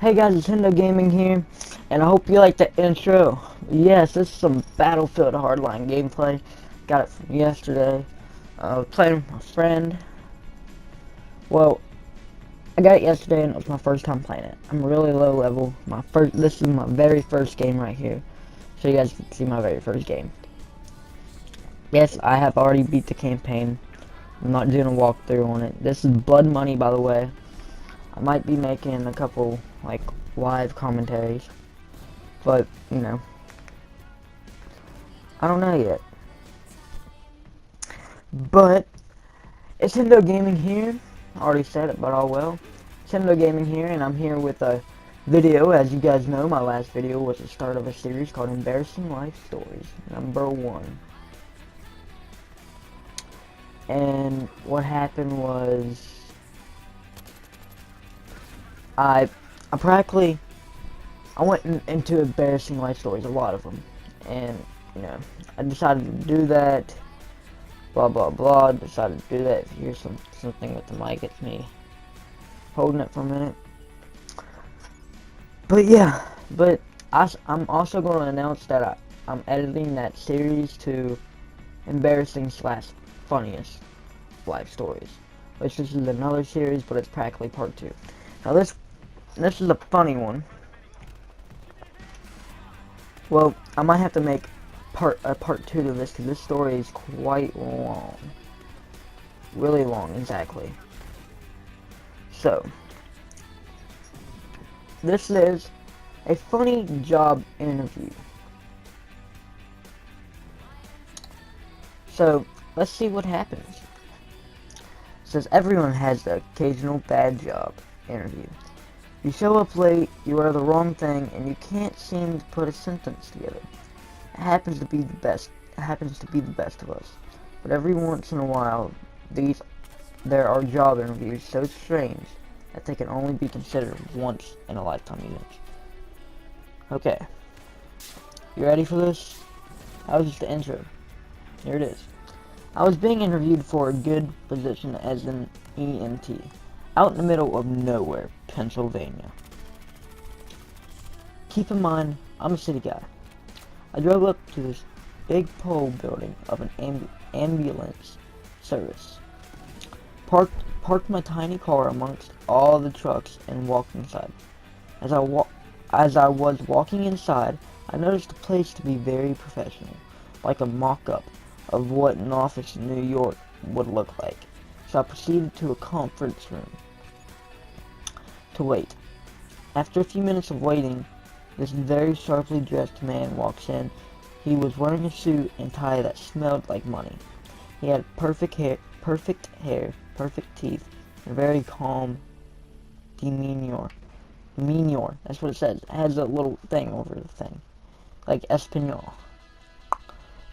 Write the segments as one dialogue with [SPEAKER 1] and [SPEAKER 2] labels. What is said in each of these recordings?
[SPEAKER 1] Hey guys, it's Hendo Gaming here, and I hope you like the intro. Yes, this is some Battlefield hardline gameplay. Got it from yesterday. Playing with my friend. Well, I got it yesterday, and it was my first time playing it. I'm really low level. This is my very first game right here, so you guys can see my very first game. Yes, I have already beat the campaign. I'm not doing a walkthrough on it. This is Blood Money, by the way. I might be making a couple like live commentaries. But, you know, I don't know yet. But, it's Hendo Gaming here. I already said it, but all well. It's Hendo Gaming here, and I'm here with a video. As you guys know, my last video was the start of a series called Embarrassing Life Stories, #1. And what happened was, I went into embarrassing life stories, a lot of them, and you know, I decided to do that. Blah blah blah. Decided to do that. If you hear something with the mic, it's me holding it for a minute. But yeah, I'm also going to announce that I'm editing that series to embarrassing / funniest life stories, which this is another series, but it's practically part 2. Now this is a funny one. Well, I might have to make part 2 to this, because this story is quite long. Really long, exactly. So, this is a funny job interview. So, let's see what happens. It says everyone has the occasional bad job interview. You show up late, you wear the wrong thing, and you can't seem to put a sentence together. It happens to be the best. It happens to be the best of us. But every once in a while, there are job interviews so strange that they can only be considered once in a lifetime event. Okay, you ready for this? That was just the intro. Here it is. I was being interviewed for a good position as an EMT, out in the middle of nowhere, Pennsylvania. Keep in mind, I'm a city guy. I drove up to this big pole building of an ambulance service, parked my tiny car amongst all the trucks, and walked inside. As I was walking inside, I noticed the place to be very professional, like a mock-up of what an office in New York would look like. So I proceeded to a conference room to wait. After a few minutes of waiting, this very sharply dressed man walks in. He was wearing a suit and tie that smelled like money. He had perfect hair, perfect teeth, and a very calm demeanor. That's what it says. It has a little thing over the thing, like Espanol.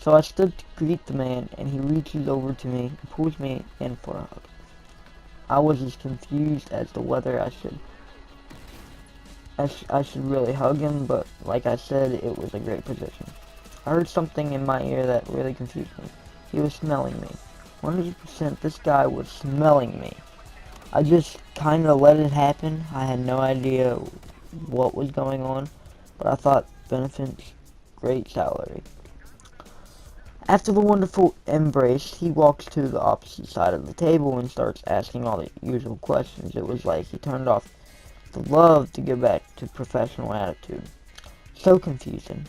[SPEAKER 1] So I stood to greet the man, and he reaches over to me and pulls me in for a hug. I was as confused as to whether I should really hug him, but like I said, it was a great position. I heard something in my ear that really confused me. He was smelling me. 100% this guy was smelling me. I just kind of let it happen. I had no idea what was going on, but I thought benefits, great salary. After the wonderful embrace, he walks to the opposite side of the table and starts asking all the usual questions. It was like he turned off the love to get back to professional attitude. So confusing.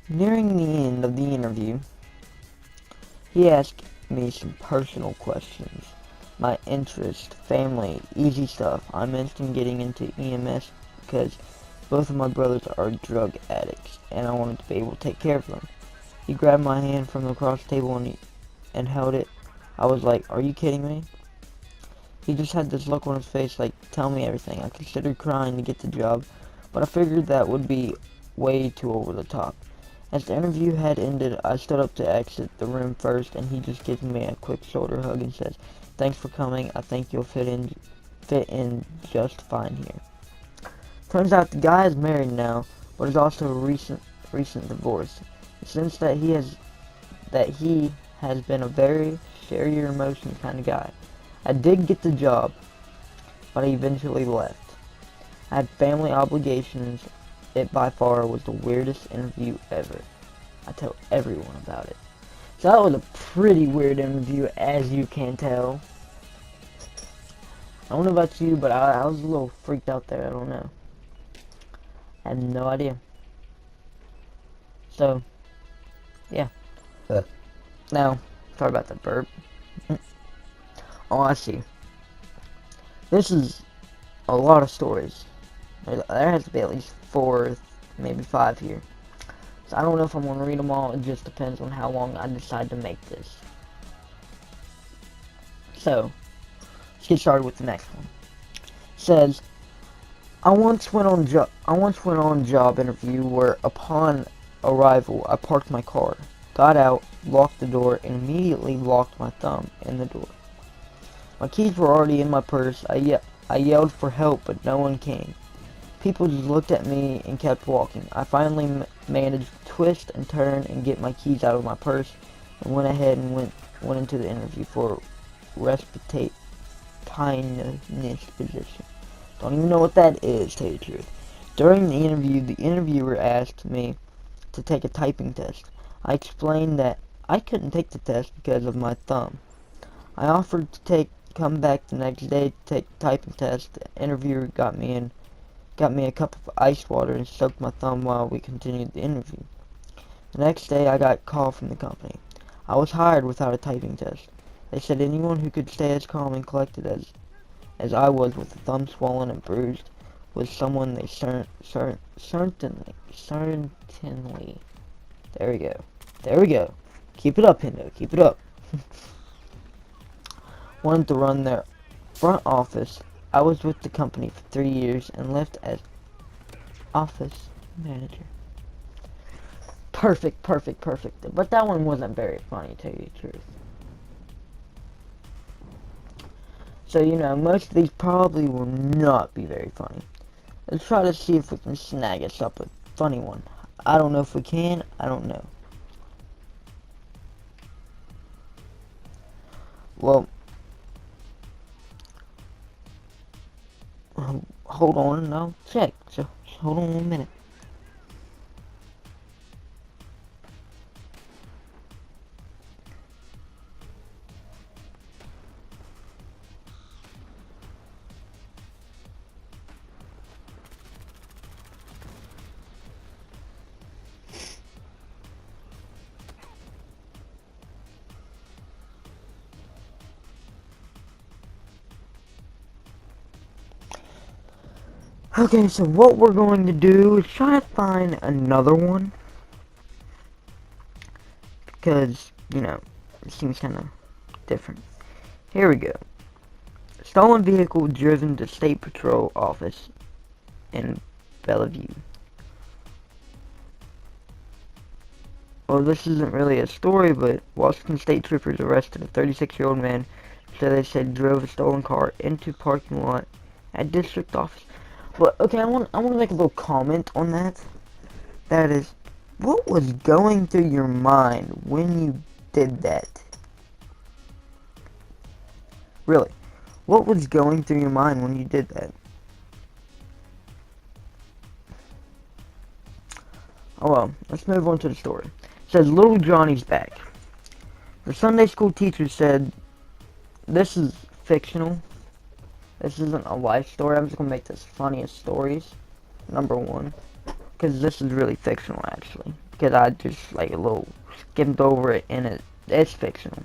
[SPEAKER 1] Nearing the end of the interview, he asked me some personal questions. My interest, family, easy stuff. I mentioned getting into EMS because both of my brothers are drug addicts, and I wanted to be able to take care of them. He grabbed my hand from across the table and held it. I was like, are you kidding me? He just had this look on his face like, tell me everything. I considered crying to get the job, but I figured that would be way too over the top. As the interview had ended, I stood up to exit the room first, and he just gives me a quick shoulder hug and says, thanks for coming. I think you'll fit in just fine here. Turns out the guy is married now, but is also a recent divorce. Since that he has been a very share your emotions kind of guy. I did get the job, but I eventually left. I had family obligations. It by far was the weirdest interview ever. I tell everyone about it. So that was a pretty weird interview, as you can tell. I don't know about you, but I was a little freaked out there. I don't know. I had no idea. So, yeah. Now, sorry about that burp. Oh, I see. This is a lot of stories. There has to be at least 4, maybe 5 here. So I don't know if I'm going to read them all. It just depends on how long I decide to make this. So, let's get started with the next one. It says, I once went on a job interview where upon arrival I parked my car, got out, locked the door, and immediately locked my thumb in the door. My keys were already in my purse. I yelled for help, but no one came. People just looked at me and kept walking. I finally managed to twist and turn and get my keys out of my purse and went ahead and went into the interview for respite kindness position. Don't even know what that is, to tell you the truth. During the interview, the interviewer asked me to take a typing test. I explained that I couldn't take the test because of my thumb. I offered to come back the next day to take the typing test. The interviewer got me a cup of ice water and soaked my thumb while we continued the interview. The next day, I got a call from the company. I was hired without a typing test. They said anyone who could stay as calm and collected as I was, with the thumb swollen and bruised, was someone they certainly. There we go. Keep it up, Hindo. Keep it up. Wanted to run their front office. I was with the company for 3 years and left as office manager. Perfect. But that one wasn't very funny, to tell you the truth. So, you know, most of these probably will not be very funny. Let's try to see if we can snag us up a funny one. I don't know if we can. I don't know. Well, hold on and I'll check. So, hold on 1 minute. Okay, so what we're going to do is try to find another one. Because, you know, it seems kind of different. Here we go. Stolen vehicle driven to State Patrol office in Bellevue. Well, this isn't really a story, but Washington State troopers arrested a 36-year-old man so they said drove a stolen car into parking lot at district office. Well, okay, I want to make a little comment on that. That is, what was going through your mind when you did that? Really, what was going through your mind when you did that? Oh well, let's move on to the story. It says, Little Johnny's back. The Sunday school teacher said, this is fictional. This isn't a life story. I'm just going to make this funniest stories. Number 1. Because this is really fictional, actually. Because I just, like, a little skimmed over it, and it's fictional.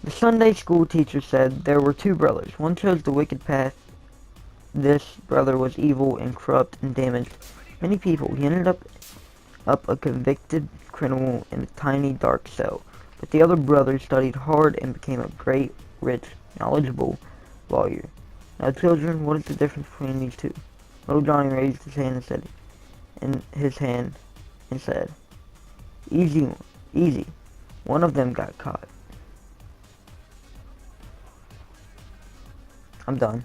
[SPEAKER 1] The Sunday school teacher said there were 2 brothers. One chose the wicked path. This brother was evil and corrupt and damaged many people. He ended up a convicted criminal in a tiny, dark cell. But the other brother studied hard and became a great, rich, knowledgeable lawyer. Now, children, what is the difference between these 2? Little Johnny raised his hand and said, easy. One of them got caught. I'm done.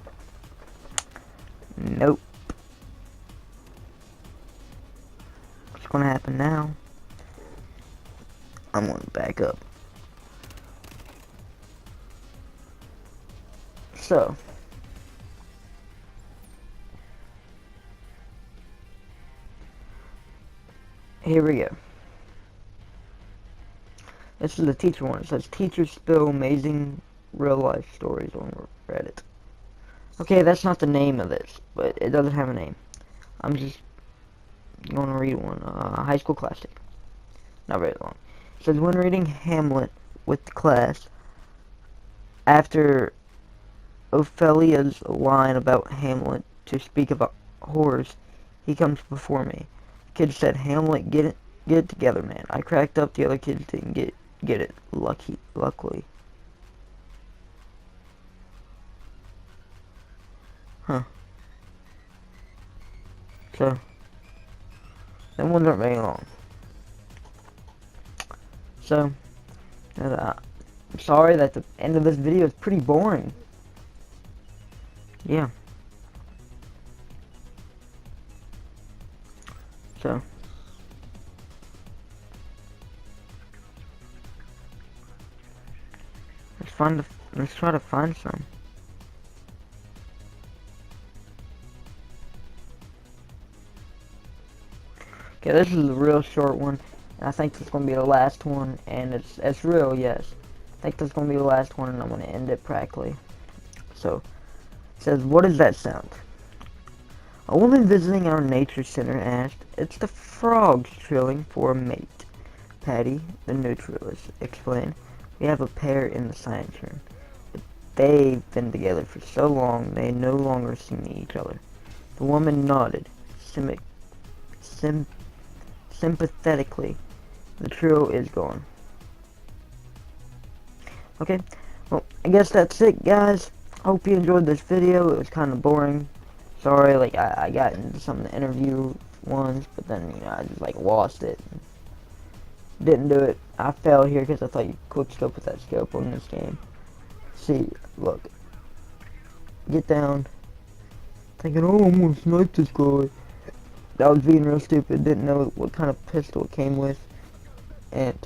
[SPEAKER 1] Nope. What's gonna happen now? I'm gonna back up. So, here we go. This is the teacher one. It says, teachers spill amazing real-life stories on Reddit. Okay, that's not the name of this, but it doesn't have a name. I'm just going to read one. High school classic. Not very long. It says, when reading Hamlet with the class, after Ophelia's line about Hamlet to speak about horrors, he comes before me. The kid said, Hamlet, get it together, man. I cracked up, the other kids didn't get it. Luckily. Huh. So, that one wasn't very long. So, I'm sorry that the end of this video is pretty boring. Yeah. So, let's try to find some. Okay, this is a real short one. I think this is gonna be the last one, and it's real, yes. I think this is gonna be the last one, and I'm gonna end it practically. So, it says, what is that sound? A woman visiting our nature center asked, it's the frogs trilling for a mate. Patty, the neutralist, explained, we have a pair in the science room. But they've been together for so long, they no longer see each other. The woman nodded, sympathetically. The trio is gone. Okay, well, I guess that's it, guys. Hope you enjoyed this video. It was kind of boring. Sorry, like, I got into some of the interview ones, but then, you know, I just, like, lost it. Didn't do it. I fell here because I thought you quick scope with that scope on this game. See, look. Get down. Thinking, oh, I'm gonna snipe this guy. I was being real stupid. Didn't know what kind of pistol it came with. And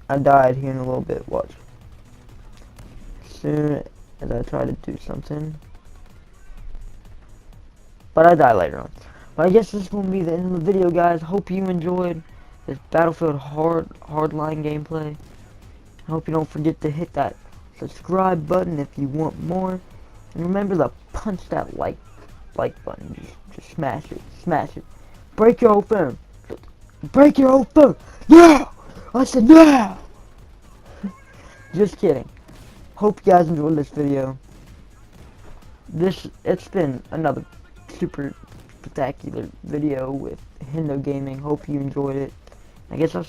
[SPEAKER 1] I died here in a little bit. Watch. As soon as I try to do something. But I die later on. But I guess this is going to be the end of the video, guys. Hope you enjoyed this Battlefield hardline gameplay. I hope you don't forget to hit that subscribe button if you want more. And remember to punch that like button. Just smash it. Smash it. Break your whole phone. Break your whole phone. Yeah! I said yeah! Just kidding. Hope you guys enjoyed this video. It's been another super spectacular video with Hendo Gaming. Hope you enjoyed it. I guess I'll